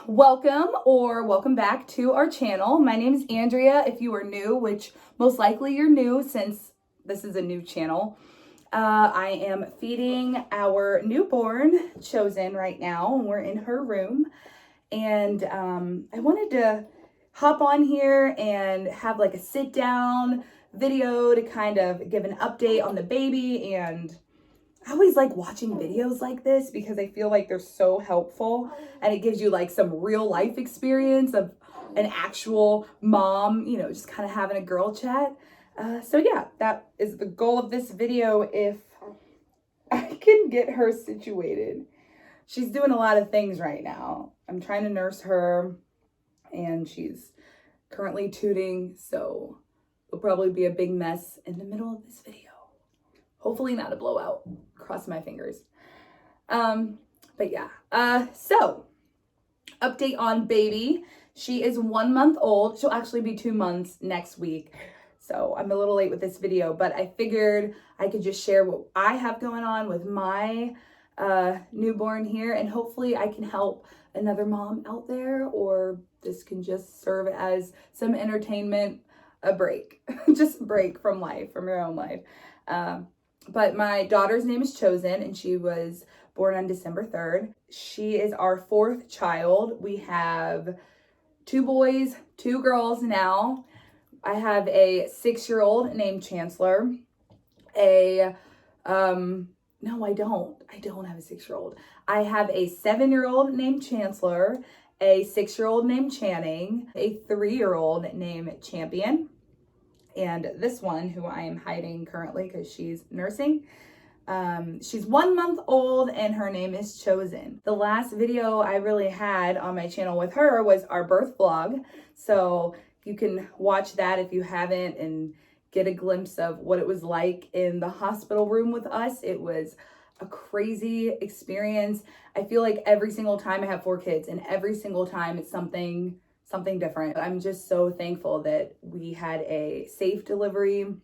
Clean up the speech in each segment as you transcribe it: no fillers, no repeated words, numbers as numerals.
Welcome back to our channel. My name is Andrea. If you are new, which most likely you're new since this is a new channel, I am feeding our newborn Chosen right now. We're in her room, and I wanted to hop on here and have like a sit down video to kind of give an update on the baby. And I always like watching videos like this because I feel like they're so helpful and it gives you like some real life experience of an actual mom, just kind of having a girl chat. So yeah, that is the goal of this video if I can get her situated. She's doing a lot of things right now. I'm trying to nurse her and she's currently tooting, so it'll probably be a big mess in the middle of this video. Hopefully not a blowout. Cross my fingers. But yeah. So update on baby. She is 1 month old. She'll actually be 2 months next week. So I'm a little late with this video, but I figured I could just share what I have going on with my newborn here, and hopefully I can help another mom out there, or this can just serve as some entertainment, a break, just a break from life, from your own life. But my daughter's name is Chosen, and she was born on December 3rd. She is our 4th child. We have 2 boys, 2 girls now. I have a 6-year-old named Chancellor. No, I don't. I don't have a 6-year-old. I have a 7-year-old named Chancellor, a 6-year-old named Channing, a 3-year-old named Champion, and this one, who I am hiding currently because she's nursing. She's 1 month old and her name is Chosen. The last video I really had on my channel with her was our birth vlog. So you can watch that if you haven't and get a glimpse of what it was like in the hospital room with us. It was a crazy experience. I feel like every single time I have 4 kids, and every single time it's something different. I'm just so thankful that we had a safe delivery.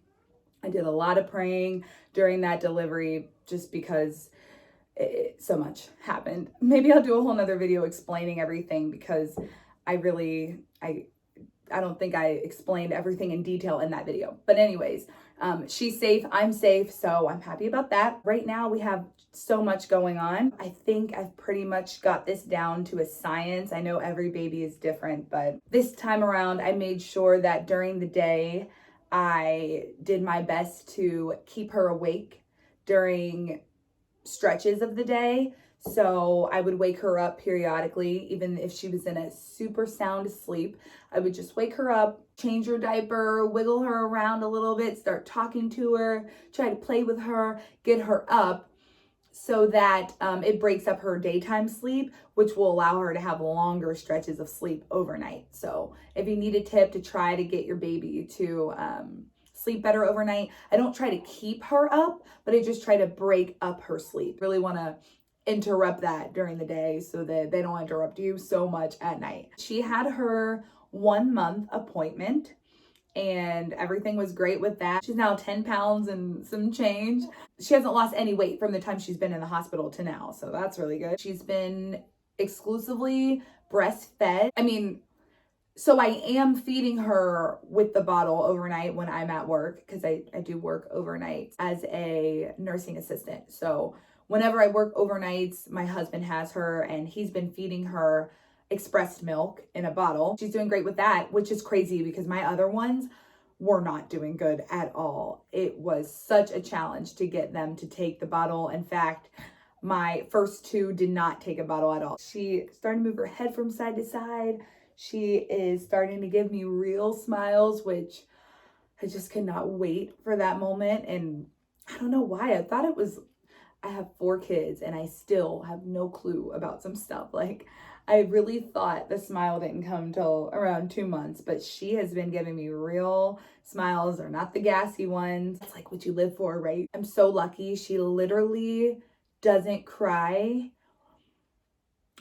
I did a lot of praying during that delivery just because so much happened. Maybe I'll do a whole nother video explaining everything because I don't think I explained everything in detail in that video. But anyways, she's safe, I'm safe, so I'm happy about that. Right now we have so much going on. I think I've pretty much got this down to a science. I know every baby is different, but this time around I made sure that during the day I did my best to keep her awake during stretches of the day. So I would wake her up periodically, even if she was in a super sound sleep. I would just wake her up, change her diaper, wiggle her around a little bit, start talking to her, try to play with her, get her up so that it breaks up her daytime sleep, which will allow her to have longer stretches of sleep overnight. So if you need a tip to try to get your baby to sleep better overnight, I don't try to keep her up, but I just try to break up her sleep. Really want to interrupt that during the day so that they don't interrupt you so much at night. She had her 1 month appointment and everything was great with that. She's now 10 pounds and some change. She hasn't lost any weight from the time she's been in the hospital to now, so that's really good. She's been exclusively breastfed. So I am feeding her with the bottle overnight when I'm at work, because I do work overnight as a nursing assistant. So whenever I work overnights, my husband has her and he's been feeding her expressed milk in a bottle. She's doing great with that, which is crazy because my other ones were not doing good at all. It was such a challenge to get them to take the bottle. In fact, my first 2 did not take a bottle at all. She started to move her head from side to side. She is starting to give me real smiles, which I just cannot wait for that moment. And I don't know why. I have 4 kids and I still have no clue about some stuff. Like, I really thought the smile didn't come till around 2 months, but she has been giving me real smiles. They're not the gassy ones. It's like what you live for, right? I'm so lucky. She literally doesn't cry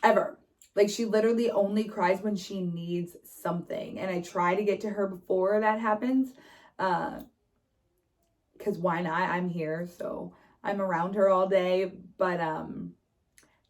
ever. Like, she literally only cries when she needs something. And I try to get to her before that happens. Because why not? I'm here, so I'm around her all day. But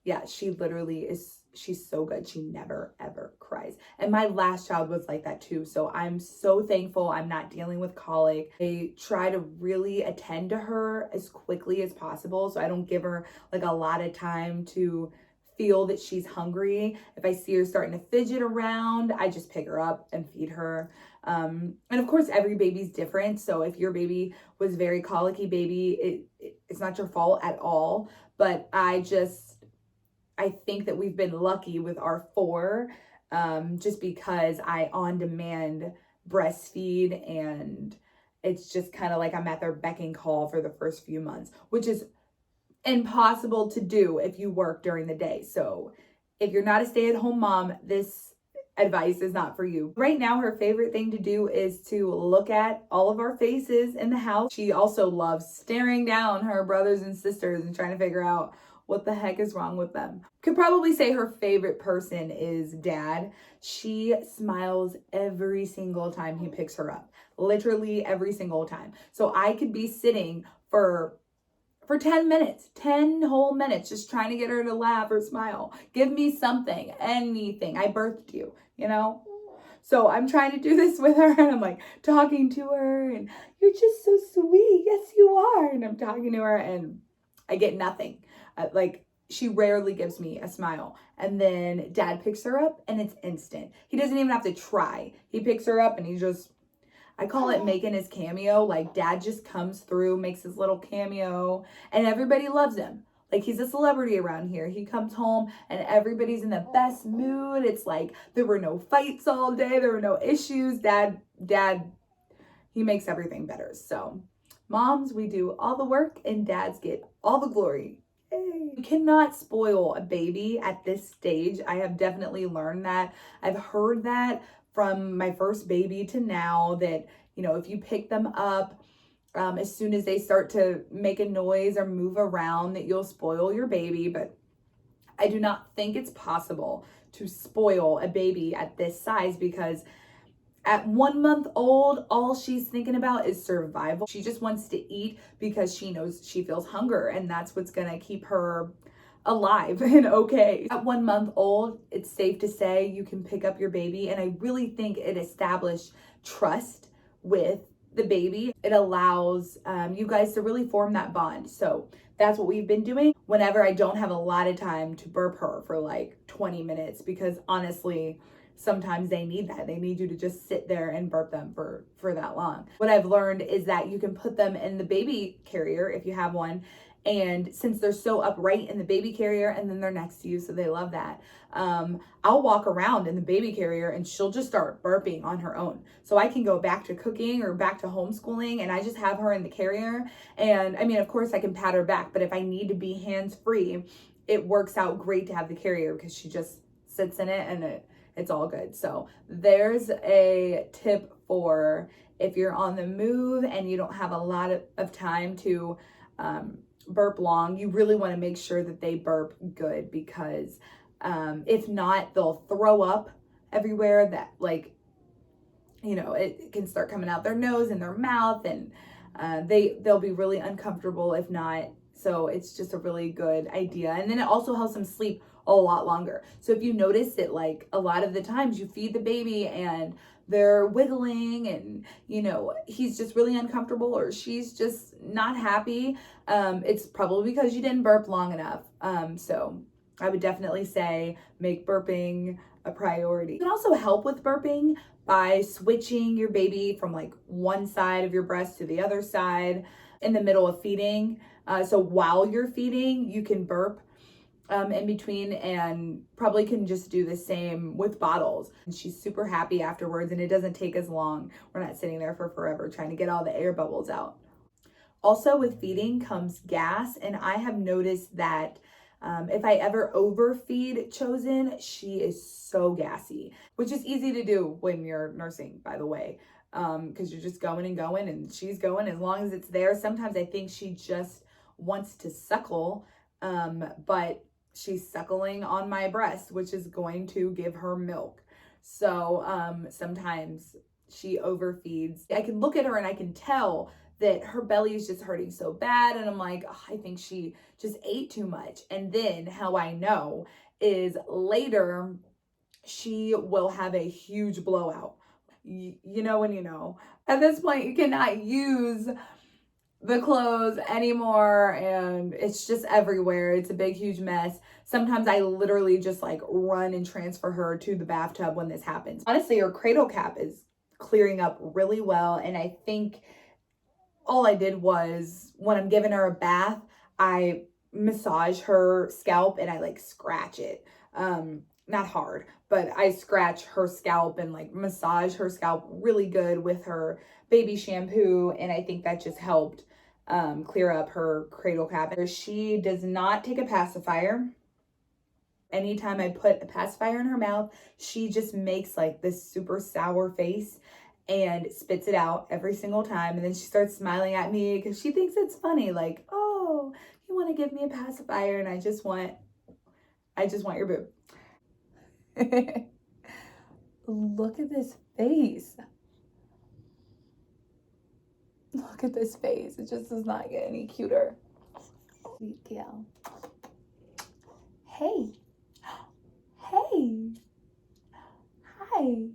Yeah, she literally is, she's so good. She never, ever cries. And my last child was like that too. So I'm so thankful I'm not dealing with colic. I try to really attend to her as quickly as possible. So I don't give her like a lot of time to feel that she's hungry. If I see her starting to fidget around, I just pick her up and feed her. And of course, every baby's different. So if your baby was very colicky baby, it's not your fault at all. But I think that we've been lucky with our 4, just because I on demand breastfeed, and it's just kind of like I'm at their beck and call for the first few months, which is impossible to do if you work during the day. So if you're not a stay-at-home mom, this advice is not for you. Right now, her favorite thing to do is to look at all of our faces in the house. She also loves staring down her brothers and sisters and trying to figure out what the heck is wrong with them. Could probably say her favorite person is dad. She smiles every single time he picks her up. Literally every single time. So I could be sitting for 10 minutes, 10 whole minutes, just trying to get her to laugh or smile. Give me something, anything. I birthed you, you know? So I'm trying to do this with her, and I'm like talking to her, and you're just so sweet. Yes, you are. And I'm talking to her, and I get nothing. Like, she rarely gives me a smile. And then dad picks her up, and it's instant. He doesn't even have to try. He picks her up, and he just, I call it making his cameo. Like, dad just comes through, makes his little cameo, and everybody loves him. Like, he's a celebrity around here. He comes home and everybody's in the best mood. It's like there were no fights all day. There were no issues. Dad, he makes everything better. So moms, we do all the work and dads get all the glory. Yay. You cannot spoil a baby at this stage. I have definitely learned that. I've heard that from my first baby to now, that, you know, if you pick them up as soon as they start to make a noise or move around, that you'll spoil your baby. But I do not think it's possible to spoil a baby at this size, because at 1 month old, all she's thinking about is survival. She just wants to eat because she knows she feels hunger, and that's what's gonna keep her alive and okay. At 1 month old, it's safe to say you can pick up your baby, and I really think it established trust with the baby. It allows you guys to really form that bond. So that's what we've been doing whenever I don't have a lot of time to burp her for like 20 minutes, because honestly, sometimes they need that. They need you to just sit there and burp them for that long. What I've learned is that you can put them in the baby carrier if you have one, and since they're so upright in the baby carrier, and then they're next to you, so they love that. I'll walk around in the baby carrier and she'll just start burping on her own. So I can go back to cooking or back to homeschooling, and I just have her in the carrier. And I mean, of course I can pat her back, but if I need to be hands-free, it works out great to have the carrier, because she just sits in it and it's all good. So there's a tip for if you're on the move and you don't have a lot of time to burp long. You really want to make sure that they burp good, because if not, they'll throw up everywhere. That, like, you know, it can start coming out their nose and their mouth, and they'll be really uncomfortable if not. So it's just a really good idea. And then it also helps them sleep a lot longer. So if you notice that, like, a lot of the times you feed the baby and they're wiggling, and, you know, he's just really uncomfortable or she's just not happy, it's probably because you didn't burp long enough. So I would definitely say make burping a priority. You can also help with burping by switching your baby from like one side of your breast to the other side in the middle of feeding. So while you're feeding, you can burp in between, and probably can just do the same with bottles. And she's super happy afterwards, and it doesn't take as long. We're not sitting there for forever trying to get all the air bubbles out. Also, with feeding comes gas, and I have noticed that if I ever overfeed Chosen, she is so gassy, which is easy to do when you're nursing, by the way, because you're just going and going, and she's going as long as it's there. Sometimes I think she just wants to suckle, but she's suckling on my breast, which is going to give her milk. So sometimes she overfeeds. I can look at her and I can tell that her belly is just hurting so bad. And I'm like, oh, I think she just ate too much. And then how I know is later she will have a huge blowout. You know when you know. At this point, you cannot use the clothes anymore, and it's just everywhere. It's a big, huge mess. Sometimes I literally just like run and transfer her to the bathtub when this happens. Honestly, her cradle cap is clearing up really well, and I think all I did was when I'm giving her a bath, I massage her scalp and I like scratch it. Not hard, but I scratch her scalp and like massage her scalp really good with her baby shampoo, and I think that just helped clear up her cradle cap. She does not take a pacifier. Anytime I put a pacifier in her mouth, she just makes like this super sour face and spits it out every single time. And then she starts smiling at me because she thinks it's funny. Like, oh, you want to give me a pacifier, and I just want your boob. Look at this face. Look at this face. It just does not get any cuter. Sweet gal. Hey. Hey. Hi.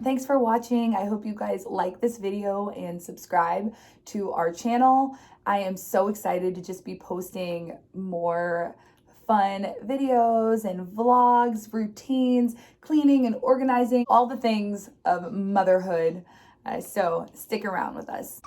Thanks for watching. I hope you guys like this video and subscribe to our channel. I am so excited to just be posting more fun videos and vlogs, routines, cleaning and organizing, all the things of motherhood. So stick around with us.